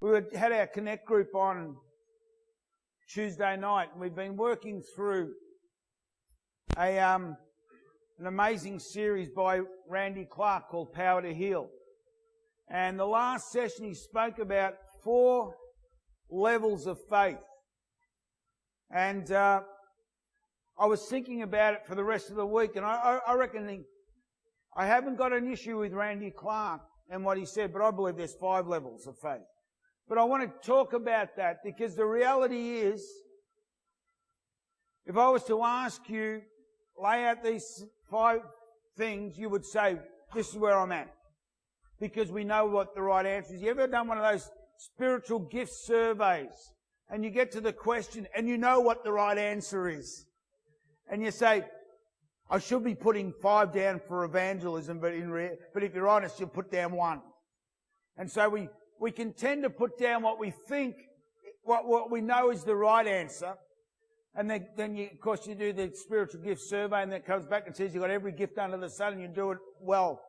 had our Connect group on Tuesday night, and we've been working through an amazing series by Randy Clark called Power to Heal. And the last session he spoke about 4 levels of faith. And I was thinking about it for the rest of the week, and I reckon I haven't got an issue with Randy Clark and what he said, but I believe there's 5 levels of faith. But I want to talk about that because the reality is, if I was to ask you, lay out these 5 things, you would say, this is where I'm at. Because we know what the right answer is. You ever done one of those spiritual gift surveys and you get to the question and you know what the right answer is? And you say, I should be putting 5 down for evangelism, but if you're honest, you'll put down 1. And so we can tend to put down what we think, what we know is the right answer. And then you, of course, you do the spiritual gift survey and that comes back and says you've got every gift under the sun and you do it well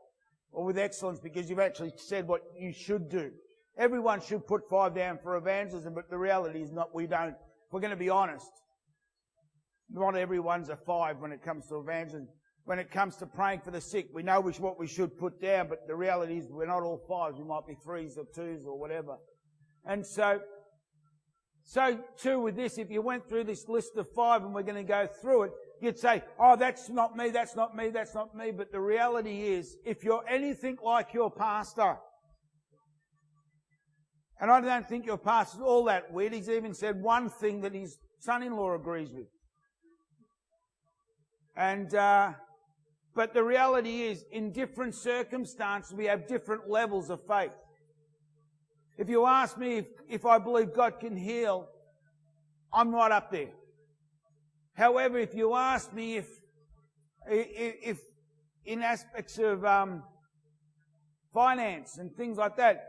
or with excellence because you've actually said what you should do. Everyone should put 5 down for evangelism, but the reality is not, we don't. If we're going to be honest, not everyone's a 5 when it comes to evangelism. When it comes to praying for the sick, we know what we should put down, but the reality is we're not all 5s. We might be 3s or 2s or whatever. And so too with this, if you went through this list of 5 and we're going to go through it, you'd say, oh, that's not me, that's not me, that's not me. But the reality is, if you're anything like your pastor, and I don't think your pastor's all that weird, he's even said one thing that his son-in-law agrees with. And, but the reality is, in different circumstances, we have different levels of faith. If you ask me if I believe God can heal, I'm right up there. However, if you ask me if in aspects of finance and things like that,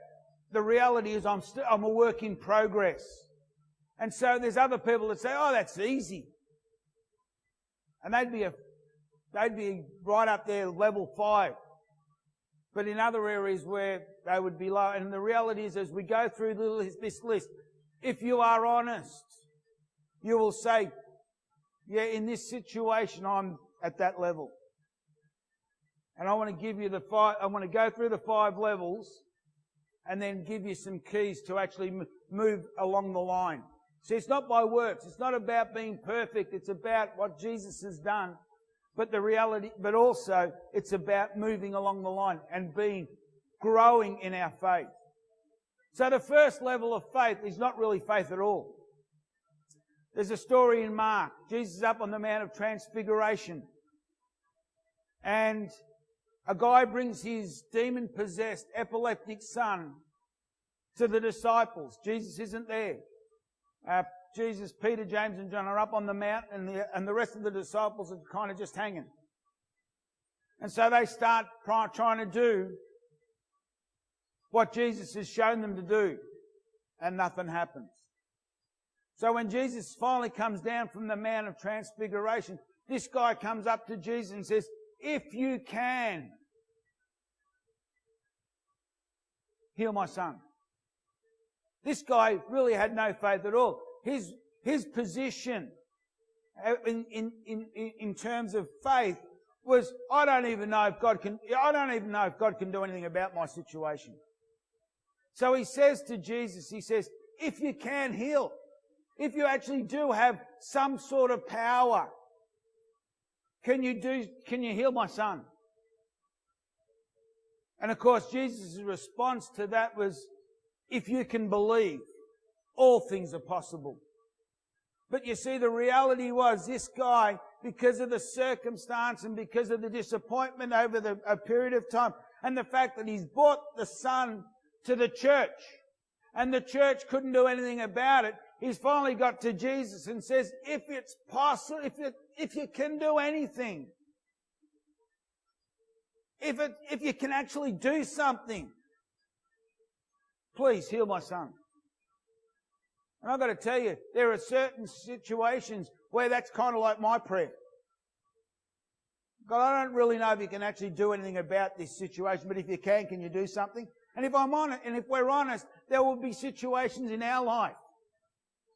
the reality is I'm a work in progress. And so there's other people that say, oh, that's easy. And they'd be right up there, level 5. But in other areas where they would be low. And the reality is, as we go through this list, if you are honest, you will say, yeah, in this situation, I'm at that level. And I want to give you I want to go through the 5 levels and then give you some keys to actually move along the line. See, it's not by works. It's not about being perfect. It's about what Jesus has done. But also it's about moving along the line and growing in our faith. So the first level of faith is not really faith at all. There's a story in Mark. Jesus is up on the Mount of Transfiguration. And a guy brings his demon-possessed, epileptic son to the disciples. Jesus isn't there. Jesus, Peter, James and John are up on the mount and the rest of the disciples are kind of just hanging. And so they start trying to do what Jesus has shown them to do. And nothing happens. So when Jesus finally comes down from the Mount of Transfiguration, this guy comes up to Jesus and says, if you can, heal my son. This guy really had no faith at all. His position in terms of faith was, I don't even know if God can do anything about my situation. So he says to Jesus, he says, if you can heal, if you actually do have some sort of power, can you heal my son? And of course, Jesus' response to that was, if you can believe, all things are possible. But you see, the reality was this guy, because of the circumstance and because of the disappointment over a period of time, and the fact that he's brought the son to the church, and the church couldn't do anything about it, he's finally got to Jesus and says, if it's possible, if you can do anything, if you can actually do something, please heal my son. And I've got to tell you, there are certain situations where that's kind of like my prayer. God, I don't really know if you can actually do anything about this situation, but if you can you do something? And if I'm honest, and if we're honest, there will be situations in our life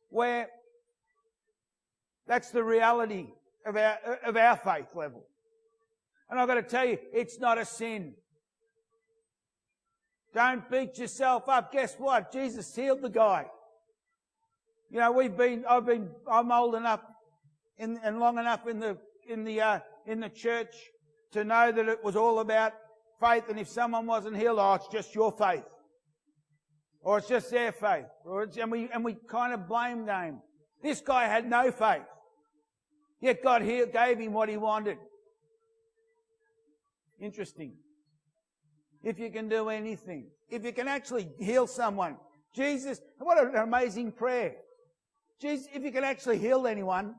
where that's the reality of our faith level. And I've got to tell you, it's not a sin. Don't beat yourself up. Guess what? Jesus healed the guy. You know, I'm old enough and long enough in the church to know that it was all about faith, and if someone wasn't healed, oh, it's just your faith. Or it's just their faith. And we kind of blame game. This guy had no faith. Yet God gave him what he wanted. Interesting. If you can do anything. If you can actually heal someone. Jesus, what an amazing prayer. Jesus, if you can actually heal anyone,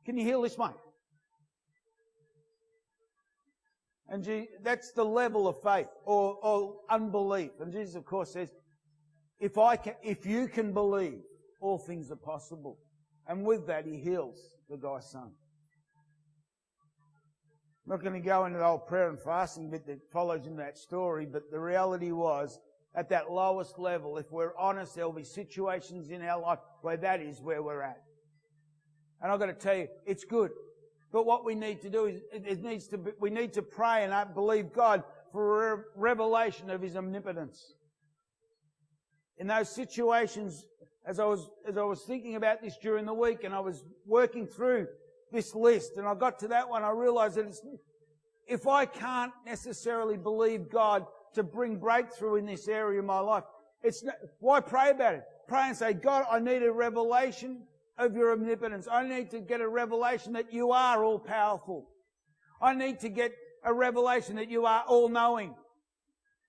can you heal this one? And that's the level of faith or unbelief. And Jesus, of course, says, if you can believe, all things are possible. And with that, he heals the guy's son. I'm not going to go into the whole prayer and fasting bit that follows in that story, but the reality was, at that lowest level, if we're honest, there will be situations in our life where that is where we're at. And I've got to tell you, it's good. But what we need to do is, we need to pray and believe God for a revelation of His omnipotence. In those situations, as I was thinking about this during the week, and I was working through this list, and I got to that one, I realised that if I can't necessarily believe God to bring breakthrough in this area of my life, why pray about it? Pray and say, God, I need a revelation of your omnipotence. I need to get a revelation that you are all powerful. I need to get a revelation that you are all knowing.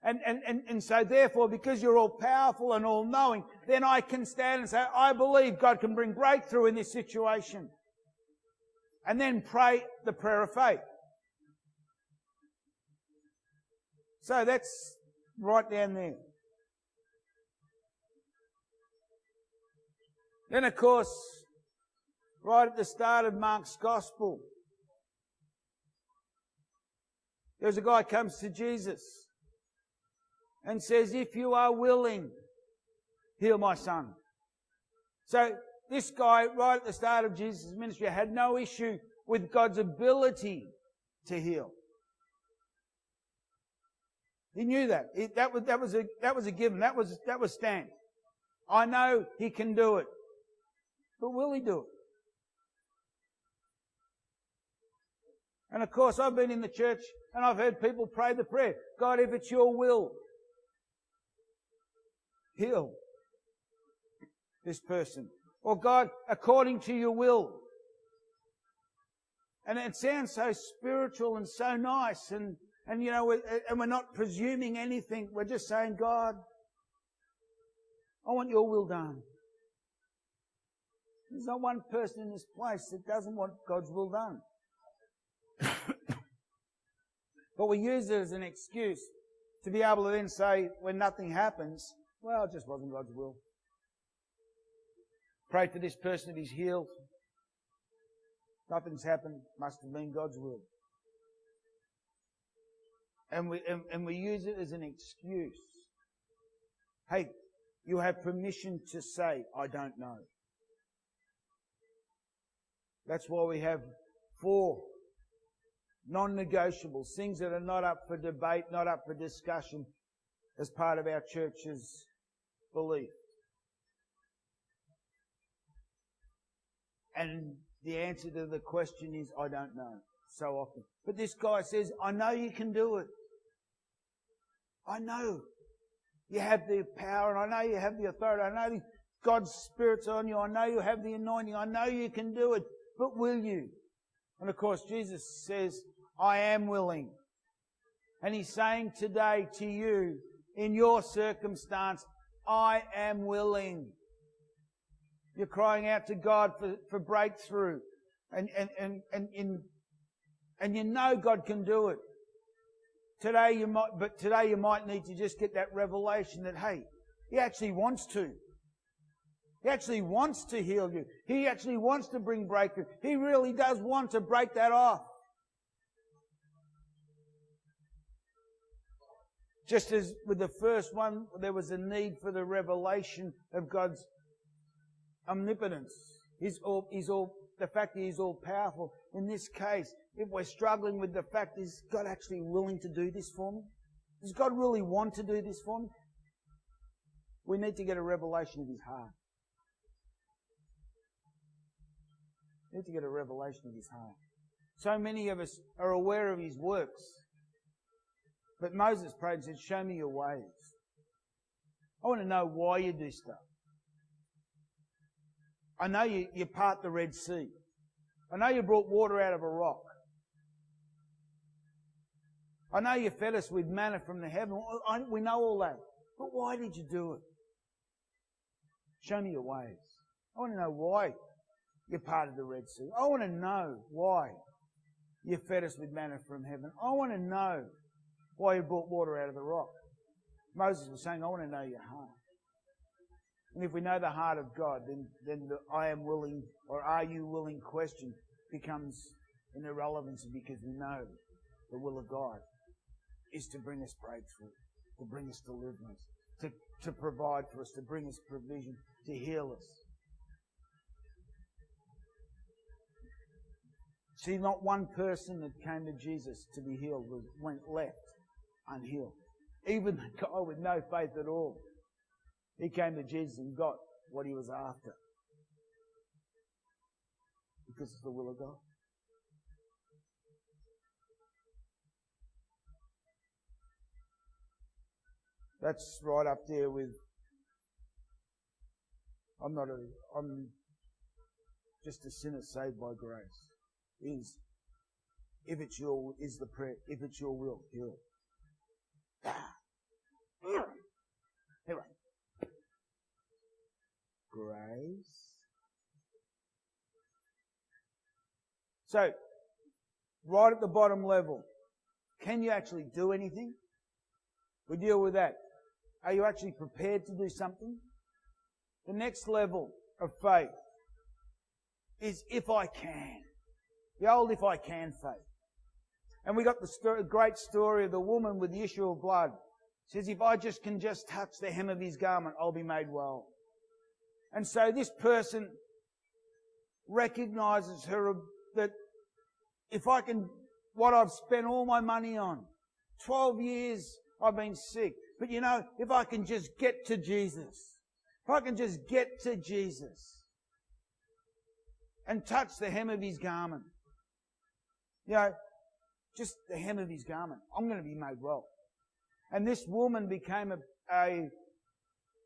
And so therefore, because you're all powerful and all knowing, then I can stand and say, I believe God can bring breakthrough in this situation. And then pray the prayer of faith. So that's right down there. Then, of course, right at the start of Mark's Gospel, there's a guy comes to Jesus and says, if you are willing, heal my son. So this guy, right at the start of Jesus' ministry, had no issue with God's ability to heal. He knew that. That was a given. That was stamped. I know He can do it. But will He do it? And of course, I've been in the church and I've heard people pray the prayer, God, if it's your will, heal this person. Or God, according to your will. And it sounds so spiritual and so nice, and you know, we're not presuming anything. We're just saying, God, I want your will done. There's not one person in this place that doesn't want God's will done. But we use it as an excuse to be able to then say, when nothing happens, well, it just wasn't God's will. Pray for this person that He's healed. Nothing's happened. Must have been God's will. And we use it as an excuse. Hey, you have permission to say, I don't know. That's why we have 4 non-negotiables, things that are not up for debate, not up for discussion, as part of our church's belief. And the answer to the question is, I don't know, so often. But this guy says, I know you can do it. I know you have the power, and I know you have the authority. I know God's Spirit's on you. I know you have the anointing. I know you can do it. But will you? And of course, Jesus says, I am willing. And He's saying today to you, in your circumstance, I am willing. You're crying out to God for breakthrough. And you know God can do it. Today you might need to just get that revelation that, hey, He actually wants to. He actually wants to heal you. He actually wants to bring breakthrough. He really does want to break that off. Just as with the first one, there was a need for the revelation of God's omnipotence. The fact that He's all powerful. In this case, if we're struggling with the fact, is God actually willing to do this for me? Does God really want to do this for me? We need to get a revelation of His heart. We need to get a revelation of His heart. So many of us are aware of His works. But Moses prayed and said, show me your ways. I want to know why you do stuff. I know you part the Red Sea. I know you brought water out of a rock. I know you fed us with manna from the heaven. We know all that. But why did you do it? Show me your ways. I want to know why you parted the Red Sea. I want to know why you fed us with manna from heaven. I want to know why you brought water out of the rock. Moses was saying, I want to know your heart. And if we know the heart of God, then the I am willing or are you willing question becomes an irrelevancy, because we know the will of God is to bring us breakthrough, to bring us deliverance, to provide for us, to bring us provision, to heal us. See, not one person that came to Jesus to be healed went left unhealed. Even the guy with no faith at all. He came to Jesus and got what he was after. Because it's the will of God. That's right up there with, I'm just a sinner saved by grace. If it's your will, heal. Anyway. Grace. So, right at the bottom level, can you actually do anything? We deal with that. Are you actually prepared to do something? The next level of faith is if I can. The old if I can faith. And we got the great story of the woman with the issue of blood. It says, if I can touch the hem of his garment, I'll be made well. And so this person recognizes that if I can, what I've spent all my money on, 12 years I've been sick. But if I can just get to Jesus, and touch the hem of his garment, just the hem of his garment, I'm going to be made well. And this woman became a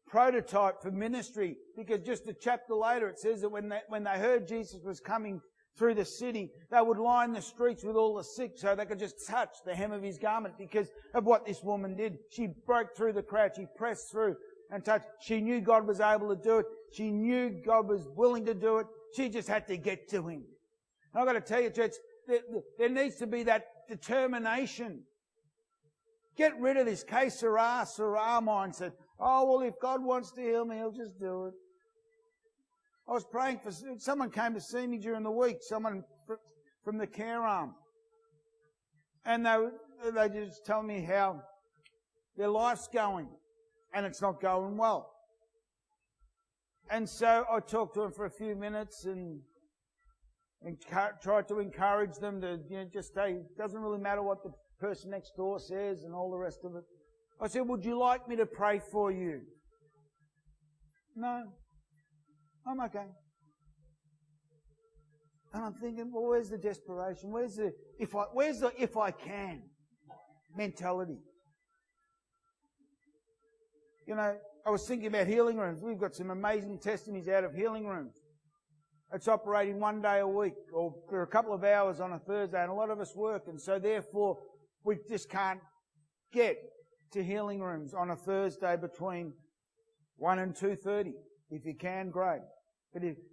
prototype for ministry, because just a chapter later it says that when they heard Jesus was coming through the city, they would line the streets with all the sick so they could just touch the hem of his garment because of what this woman did. She broke through the crowd. She pressed through and touched. She knew God was able to do it. She knew God was willing to do it. She just had to get to him. And I've got to tell you, church, there needs to be that determination. Get rid of this que sera mindset. Oh, well, if God wants to heal me, He'll just do it. I was praying for, someone came to see me during the week, someone from the care arm. And they just tell me how their life's going, and it's not going well. And so I talked to them for a few minutes and tried to encourage them to just say, it doesn't really matter what the person next door says and all the rest of it. I said, would you like me to pray for you? No. I'm okay. And I'm thinking, well, where's the desperation? Where's the if I can mentality? I was thinking about healing rooms. We've got some amazing testimonies out of healing rooms. It's operating one day a week or for a couple of hours on a Thursday, and a lot of us work, and so therefore we just can't get to healing rooms on a Thursday between 1 and 2:30. If you can, great.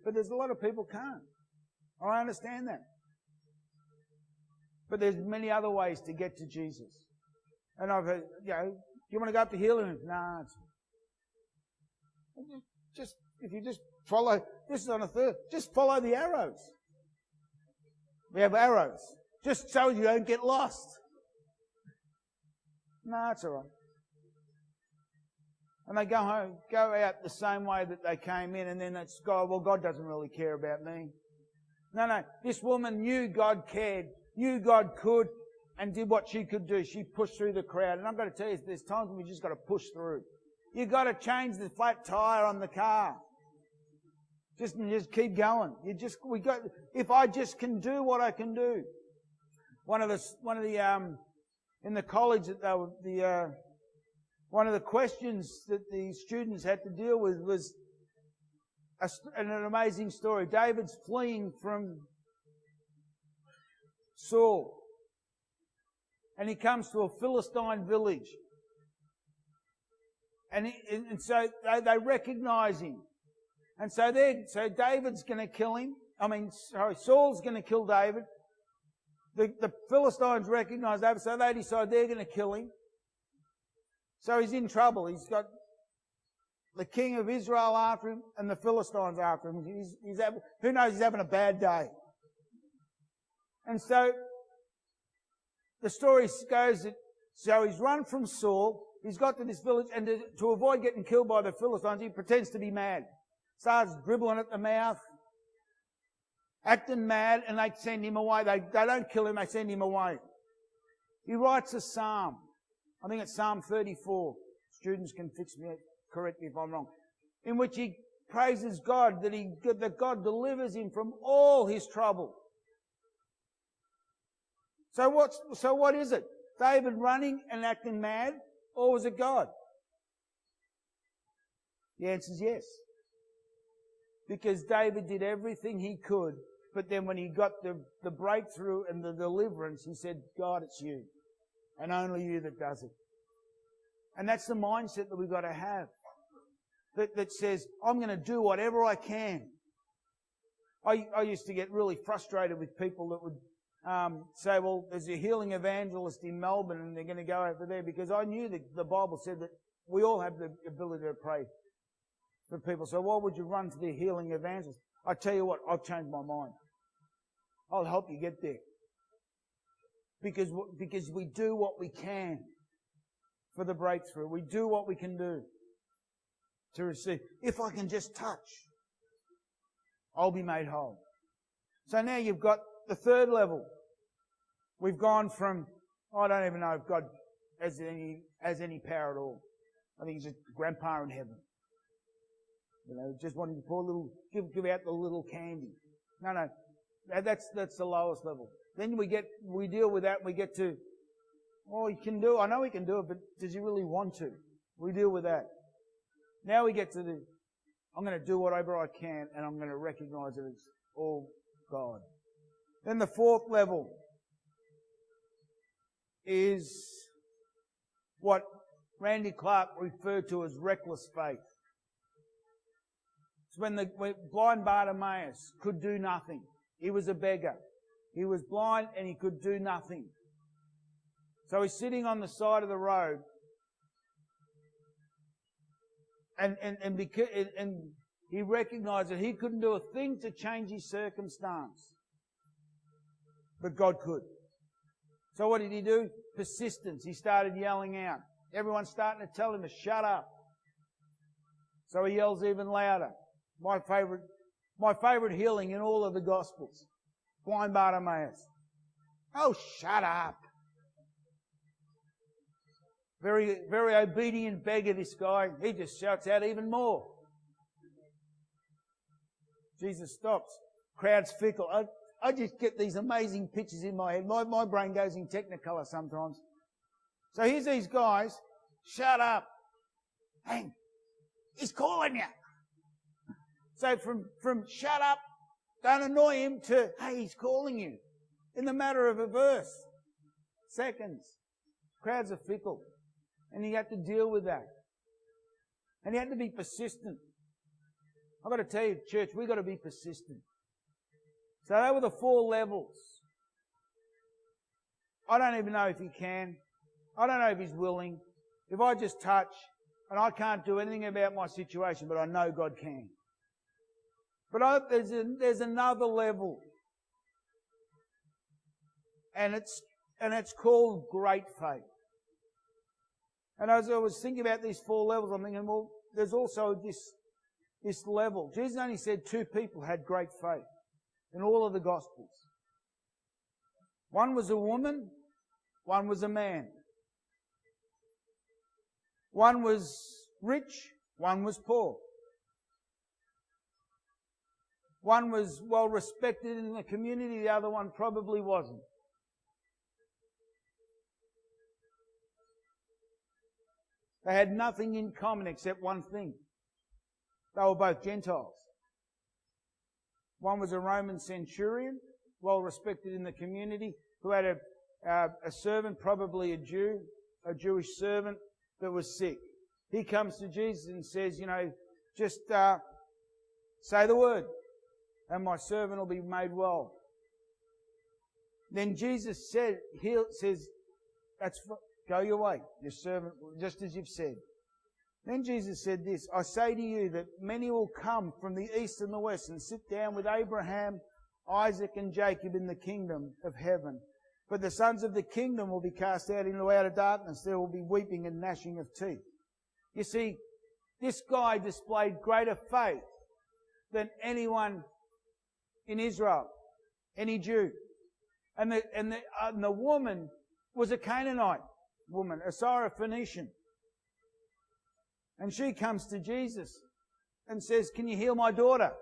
But there's a lot of people can't. I understand that. But there's many other ways to get to Jesus. And I've heard, do you want to go up to healing rooms? No. If you just follow, this is on a third, just follow the arrows. We have arrows. Just so you don't get lost. No, it's all right. And they go home, go out the same way that they came in, and then it's God, well, God doesn't really care about me. No. This woman knew God cared, knew God could, and did what she could do. She pushed through the crowd. And I've got to tell you, there's times when we just got to push through. You've got to change the flat tyre on the car. Just keep going. If I just can do what I can do. One of the in the college that one of the questions that the students had to deal with was an amazing story. David's fleeing from Saul. And he comes to a Philistine village. And so they recognise him. And so David's going to kill him. Saul's going to kill David. The Philistines recognise David, so they decide they're going to kill him. So he's in trouble. He's got the king of Israel after him and the Philistines after him. Who knows, he's having a bad day. And so the story goes that, so he's run from Saul, he's got to this village, and to avoid getting killed by the Philistines, he pretends to be mad. Starts dribbling at the mouth, acting mad, and they send him away. They don't kill him, they send him away. He writes a psalm. I think it's Psalm 34. Students can correct me if I'm wrong. In which he praises God that God delivers him from all his trouble. So what is it? David running and acting mad, or was it God? The answer is yes. Because David did everything he could, but then when he got the breakthrough and the deliverance, he said, God, it's you. And only you that does it. And that's the mindset that we've got to have. That says, I'm going to do whatever I can. I used to get really frustrated with people that would say, well, there's a healing evangelist in Melbourne and they're going to go over there, because I knew that the Bible said that we all have the ability to pray for people. So why would you run to the healing evangelist? I tell you what, I've changed my mind. I'll help you get there. Because we do what we can for the breakthrough. We do what we can do to receive. If I can just touch, I'll be made whole. So now you've got the third level. We've gone from, I don't even know if God has any power at all. I think he's just grandpa in heaven. Just wanting to pour a little, give out the little candy. No, that's the lowest level. Then we deal with that, we get to, he can do it. I know he can do it, but does he really want to? We deal with that. Now we get to I'm going to do whatever I can, and I'm going to recognise that it's all God. Then the fourth level is what Randy Clark referred to as reckless faith. It's when blind Bartimaeus could do nothing. He was a beggar. He was blind and he could do nothing. So he's sitting on the side of the road, and he recognised that he couldn't do a thing to change his circumstance. But God could. So what did he do? Persistence. He started yelling out. Everyone's starting to tell him to shut up. So he yells even louder. My favourite healing in all of the Gospels. Blind Bartimaeus. Oh, shut up. Very, very obedient beggar, this guy. He just shouts out even more. Jesus stops. Crowd's fickle. I just get these amazing pictures in my head. My brain goes in Technicolor sometimes. So here's these guys. Shut up. Hey, he's calling you. So from shut up, don't annoy him, to, hey, he's calling you. In the matter of a verse. Seconds. Crowds are fickle. And he had to deal with that. And he had to be persistent. I've got to tell you, church, we've got to be persistent. So they were the 4 levels. I don't even know if he can. I don't know if he's willing. If I just touch, and I can't do anything about my situation, but I know God can. But there's another level. And it's called great faith. And as I was thinking about these 4 levels, I'm thinking, well, there's also this level. Jesus only said 2 people had great faith in all of the Gospels. One was a woman, one was a man. One was rich, one was poor. One was well respected in the community, the other one probably wasn't. They had nothing in common except one thing. They were both Gentiles. One was a Roman centurion, well respected in the community, who had a servant, probably a Jewish servant, that was sick. He comes to Jesus and says, just say the word and my servant will be made well. Then Jesus says, go your way, your servant, just as you've said. Then Jesus said this, I say to you that many will come from the east and the west and sit down with Abraham, Isaac and Jacob in the kingdom of heaven. But the sons of the kingdom will be cast out into outer darkness. There will be weeping and gnashing of teeth. You see, this guy displayed greater faith than anyone in Israel, any Jew. And the woman was a Canaanite woman, a Syrophoenician. And she comes to Jesus and says, can you heal my daughter?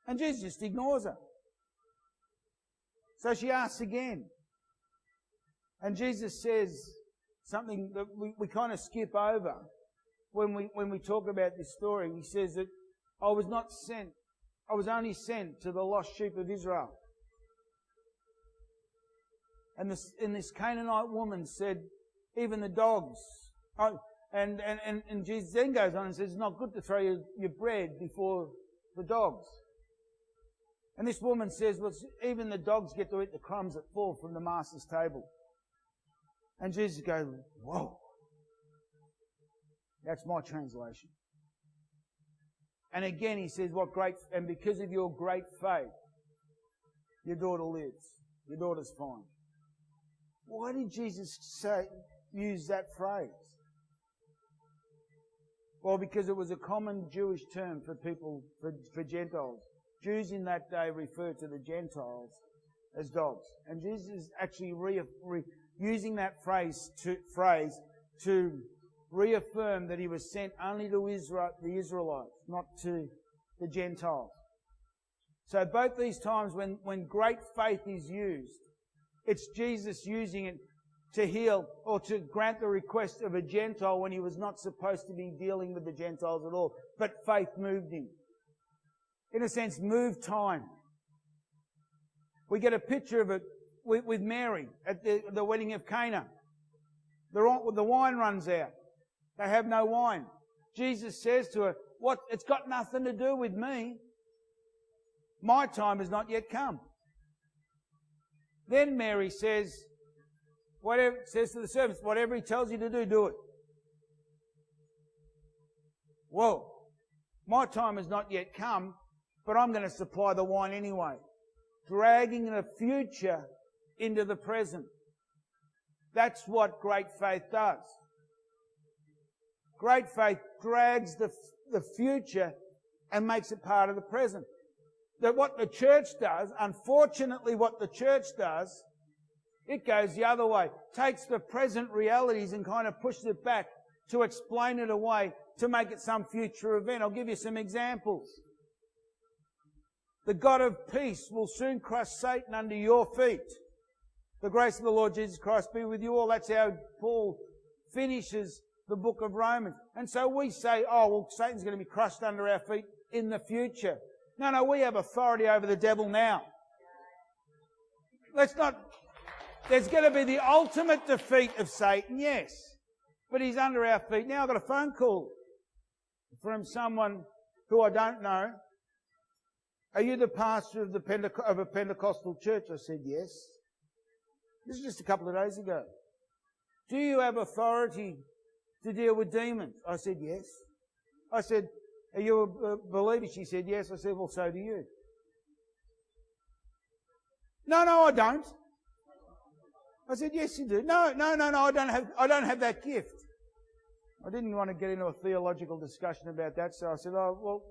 And Jesus just ignores her. So she asks again. And Jesus says something that we kind of skip over when we talk about this story. He says that I was only sent to the lost sheep of Israel. And this Canaanite woman said, even the dogs. And Jesus then goes on and says, it's not good to throw your bread before the dogs. And this woman says, well, even the dogs get to eat the crumbs that fall from the master's table. And Jesus goes, whoa. That's my translation. And again he says, and because of your great faith, your daughter lives. Your daughter's fine. Why did Jesus use that phrase? Well, because it was a common Jewish term for people, for Gentiles. Jews in that day referred to the Gentiles as dogs. And Jesus is actually using that phrase to reaffirm that he was sent only to the Israelites, not to the Gentiles. So both these times when great faith is used, it's Jesus using it to heal or to grant the request of a Gentile when he was not supposed to be dealing with the Gentiles at all. But faith moved him. In a sense, moved time. We get a picture of it with Mary at the wedding of Cana. The wine runs out. They have no wine. Jesus says to her, it's got nothing to do with me. My time has not yet come. Then Mary says to the servants, whatever he tells you to do, do it. Whoa, my time has not yet come, but I'm going to supply the wine anyway. Dragging the future into the present. That's what great faith does. Great faith drags the future and makes it part of the present. That what the church does, unfortunately what the church does, it goes the other way. Takes the present realities and kind of pushes it back to explain it away, to make it some future event. I'll give you some examples. The God of peace will soon crush Satan under your feet. The grace of the Lord Jesus Christ be with you all. That's how Paul finishes the book of Romans. And so we say, Satan's going to be crushed under our feet in the future. No, we have authority over the devil now. There's going to be the ultimate defeat of Satan, yes. But he's under our feet now. I've got a phone call from someone who I don't know. Are you the pastor of a Pentecostal church? I said, yes. This is just a couple of days ago. Do you have authority to deal with demons? I said, yes. I said, are you a believer? She said, yes. I said, well, so do you. No, I don't. I said, yes, you do. No, I don't have that gift. I didn't want to get into a theological discussion about that, so I said, oh, well,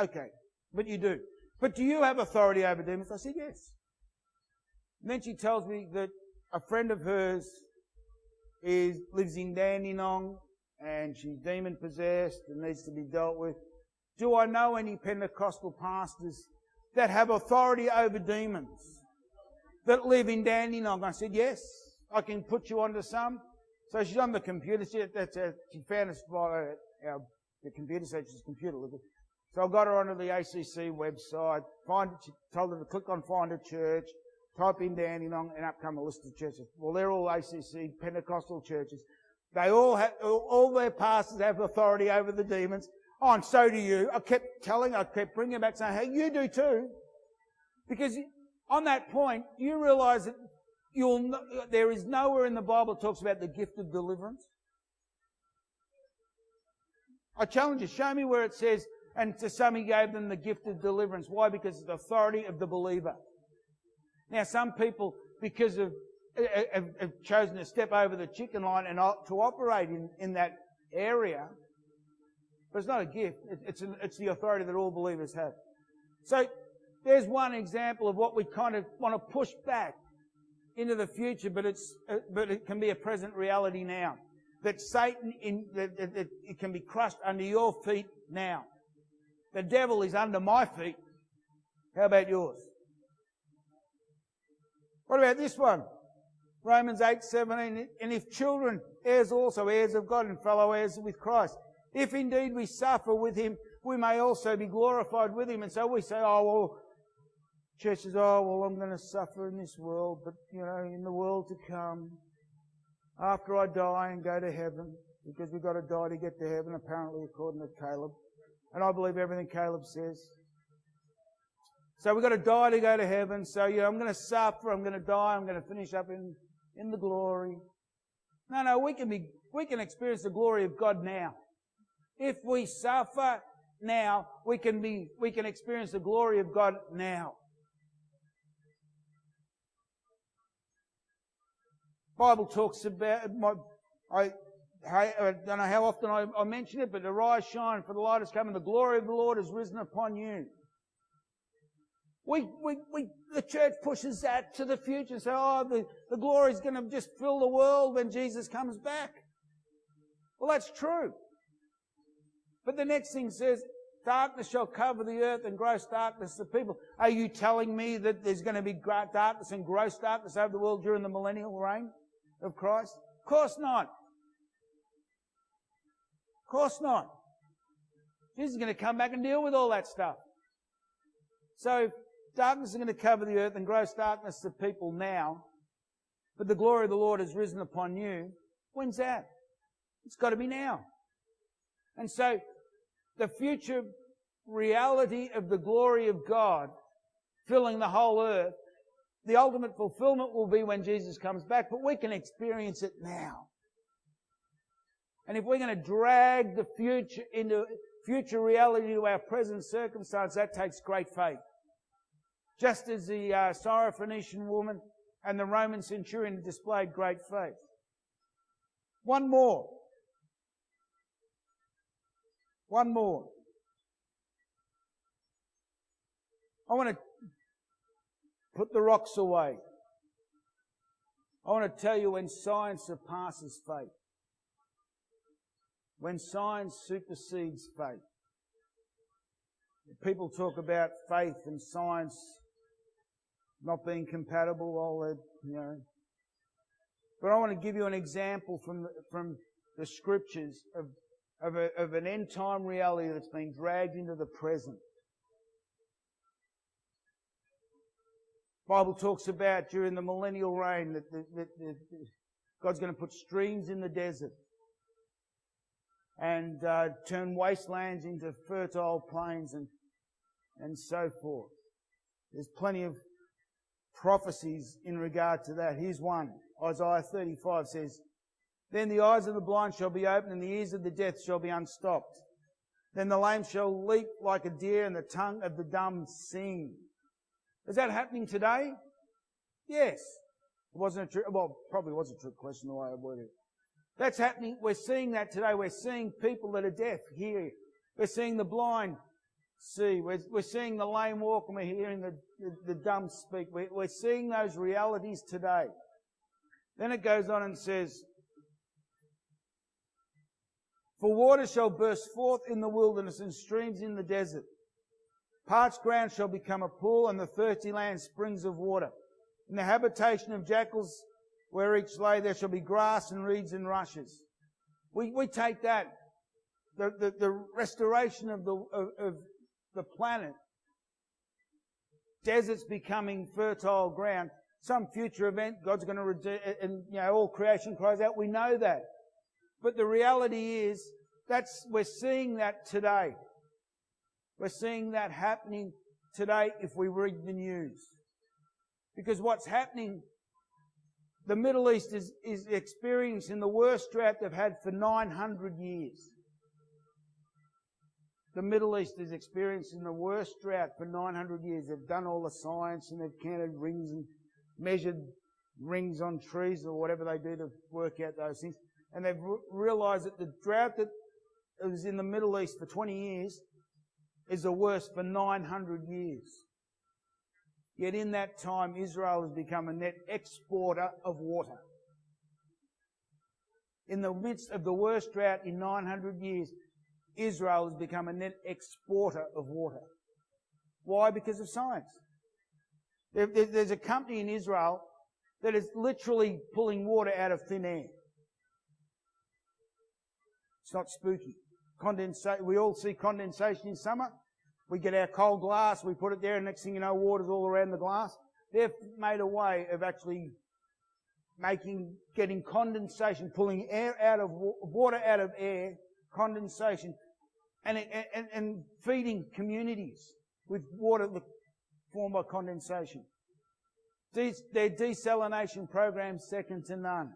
okay, but you do. But do you have authority over demons? I said, yes. And then she tells me that a friend of hers lives in Dandenong and she's demon-possessed and needs to be dealt with. Do I know any Pentecostal pastors that have authority over demons that live in Dandenong? I said, yes, I can put you onto some. So she's on the computer. She found us via the computer, so she's computer literate. So I got her onto the ACC website. She told her to click on Find a Church, type in Dandenong, and up come a list of churches. Well, they're all ACC Pentecostal churches. They all their pastors have authority over the demons. Oh, and so do you. I kept bringing her back saying, hey, you do too. Because on that point, you realise that there is nowhere in the Bible that talks about the gift of deliverance. I challenge you, show me where it says, and to some he gave them the gift of deliverance. Why? Because it's the authority of the believer. Now, some people, because have chosen to step over the chicken line and to operate in that area, but it's not a gift. It's the authority that all believers have. So there's one example of what we kind of want to push back into the future, but it can be a present reality now. That Satan, it can be crushed under your feet now. The devil is under my feet. How about yours? What about this one? Romans 8:17. And if children, heirs also, heirs of God and fellow heirs with Christ. If indeed we suffer with him, we may also be glorified with him. And so we say, oh, well, church says, oh, well, I'm going to suffer in this world, but, in the world to come, after I die and go to heaven, because we've got to die to get to heaven, apparently, according to Caleb. And I believe everything Caleb says. So we've got to die to go to heaven. So, I'm going to suffer, I'm going to die, I'm going to finish up in the glory. No, we can experience the glory of God now. If we suffer now, we can experience the glory of God now. Bible talks about, I don't know how often I mention it, but arise, shine, for the light has come and the glory of the Lord has risen upon you. The church pushes that to the future and says, the glory is going to just fill the world when Jesus comes back. Well, that's true. But the next thing says, darkness shall cover the earth and gross darkness the people. Are you telling me that there's going to be darkness and gross darkness over the world during the millennial reign of Christ? Of course not. Of course not. Jesus is going to come back and deal with all that stuff. So, darkness is going to cover the earth and gross darkness the people now, but the glory of the Lord has risen upon you. When's that? It's got to be now. And so, the future reality of the glory of God filling the whole earth, the ultimate fulfillment will be when Jesus comes back, but we can experience it now. And if we're going to drag the future into future reality to our present circumstance, that takes great faith. Just as the Syrophoenician woman and the Roman centurion displayed great faith. One more. I want to put the rocks away. I want to tell you when science surpasses faith. When science supersedes faith. People talk about faith and science not being compatible, But I want to give you an example from the scriptures of an end time reality that's been dragged into the present. The Bible talks about during the millennial reign that God's going to put streams in the desert and turn wastelands into fertile plains and so forth. There's plenty of prophecies in regard to that. Here's one. Isaiah 35 says, Then the eyes of the blind shall be opened and the ears of the deaf shall be unstopped. Then the lame shall leap like a deer and the tongue of the dumb sing. Is that happening today? Yes. It wasn't a true, well, probably was a trick question the way I worded it. That's happening. We're seeing that today. We're seeing people that are deaf hear. We're seeing the blind see. We're seeing the lame walk, and we're hearing the dumb speak. We're seeing those realities today. Then it goes on and says, "For water shall burst forth in the wilderness and streams in the desert. Parched ground shall become a pool, and the thirsty land springs of water. In the habitation of jackals, where each lay, there shall be grass and reeds and rushes." We take that, the restoration of the planet, deserts becoming fertile ground, some future event, God's going to redeem, and all creation cries out. We know that, but the reality is we're seeing that today. We're seeing that happening today if we read the news, because what's happening, the Middle East is experiencing the worst drought they've had for 900 years. The Middle East is experiencing the worst drought for 900 years. They've done all the science and they've counted rings and measured rings on trees or whatever they do to work out those things. And they've realised that the drought that was in the Middle East for 20 years is the worst for 900 years. Yet in that time, Israel has become a net exporter of water. In the midst of the worst drought in 900 years, Israel has become a net exporter of water. Why? Because of science. There's a company in Israel that is literally pulling water out of thin air. It's not spooky. We all see condensation in summer. We get our cold glass, we put it there, and next thing you know, water's all around the glass. They've made a way of actually getting condensation, pulling water out of air, condensation, and feeding communities with water formed by condensation. Their desalination program's second to none.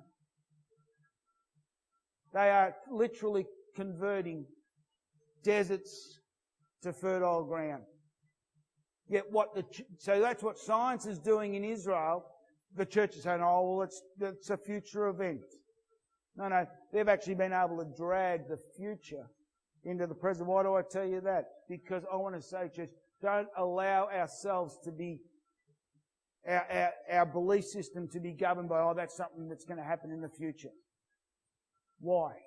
They are literally converting deserts to fertile ground. Yet so that's what science is doing in Israel. The church is saying, "Oh, well, it's a future event." No, they've actually been able to drag the future into the present. Why do I tell you that? Because I want to say, church, don't allow ourselves to be, our belief system to be governed by, that's something that's going to happen in the future. Why?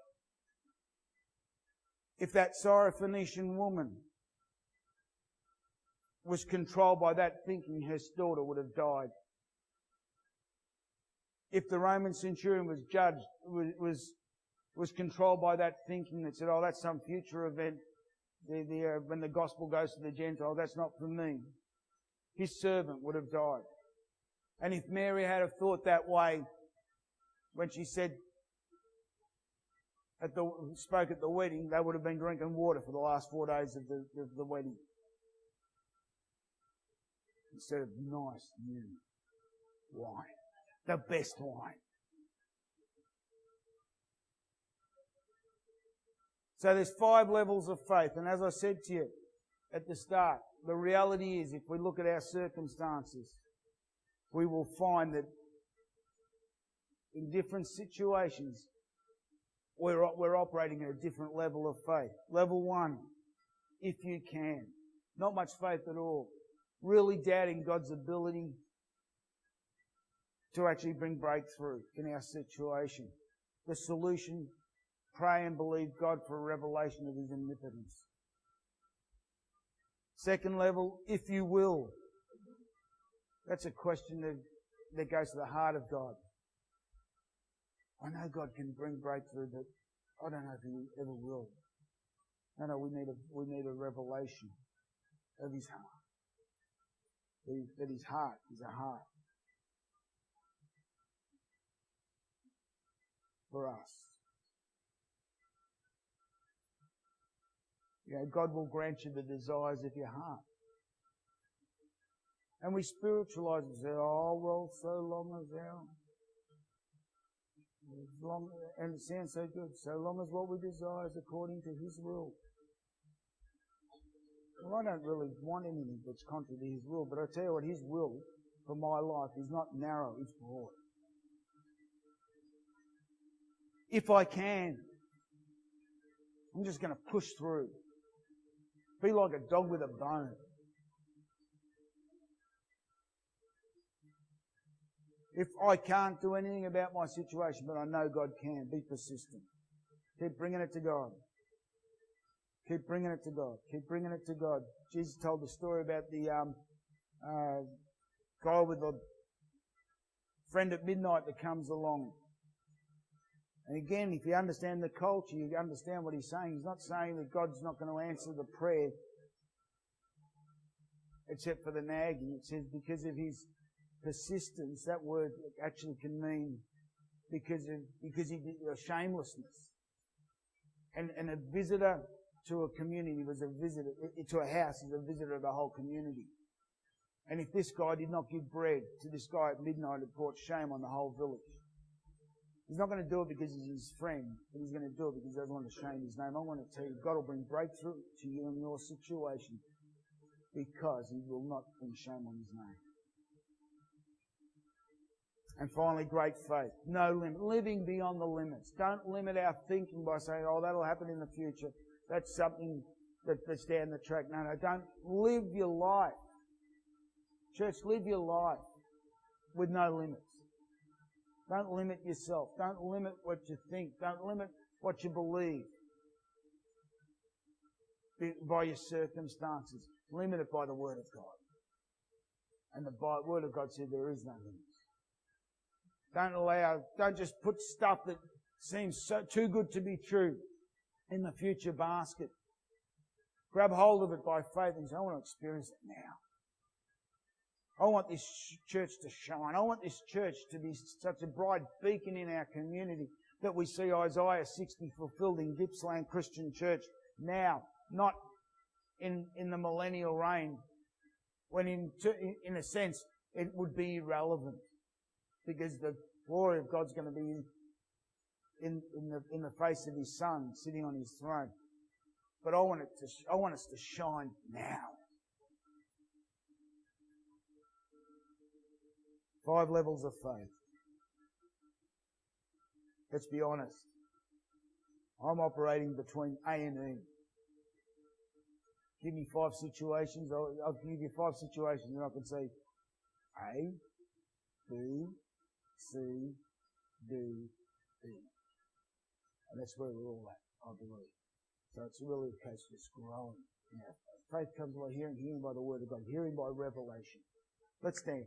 If that Syrophoenician woman was controlled by that thinking, her daughter would have died. If the Roman centurion was judged, was controlled by that thinking that said, that's some future event, when the gospel goes to the Gentile, that's not for me, his servant would have died. And if Mary had have thought that way when she spoke at the wedding, they would have been drinking water for the last 4 days of the wedding, instead of nice new wine, the best wine. So there's 5 levels of faith, and as I said to you at the start, the reality is, if we look at our circumstances, we will find that in different situations, we're operating at a different level of faith. Level 1, if you can. Not much faith at all. Really doubting God's ability to actually bring breakthrough in our situation. The solution, pray and believe God for a revelation of His omnipotence. Second level, if you will. That's a question that goes to the heart of God. I know God can bring breakthrough, but I don't know if He ever will. No, we need a revelation of His heart. That His heart is a heart for us. God will grant you the desires of your heart. And we spiritualize and say, so long as and it sounds so good, so long as what we desire is according to His will. Well, I don't really want anything that's contrary to His will, but I tell you what, His will for my life is not narrow, it's broad. if I can, I'm just going to push through. Be like a dog with a bone. If I can't do anything about my situation, but I know God can, be persistent. Keep bringing it to God. Keep bringing it to God. Keep bringing it to God. Jesus told the story about the guy with a friend at midnight that comes along. And again, if you understand the culture, you understand what he's saying. He's not saying that God's not going to answer the prayer except for the nagging. It says because of his persistence. That word actually can mean because of shamelessness. And a visitor to a community was a visitor, to a house is a visitor of the whole community. And if this guy did not give bread to this guy at midnight, it brought shame on the whole village. He's not going to do it because he's his friend, but he's going to do it because he doesn't want to shame his name. I want to tell you, God will bring breakthrough to you in your situation because he will not bring shame on his name. And finally, great faith. No limit. Living beyond the limits. Don't limit our thinking by saying, oh, that'll happen in the future. That's something that's down the track. No, don't. Live your life. Church, live your life with no limits. Don't limit yourself. Don't limit what you think. Don't limit what you believe by your circumstances. Limit it by the Word of God. And the Word of God said there is no limits. Don't just put stuff that seems too good to be true in the future basket. Grab hold of it by faith and say, I want to experience it now. I want this church to shine. I want this church to be such a bright beacon in our community that we see Isaiah 60 fulfilled in Gippsland Christian Church now, not in the millennial reign, when in a sense it would be irrelevant because the glory of God's going to be in the face of His Son sitting on His throne. But I want us to shine now. 5 levels of faith. Let's be honest. I'm operating between A and E. Give me 5 situations. I'll give you 5 situations and I can say A, B, C, D, E. And that's where we're all at, I believe. So it's really a case of just growing. Faith comes by hearing, hearing by the Word of God, hearing by revelation. Let's stand.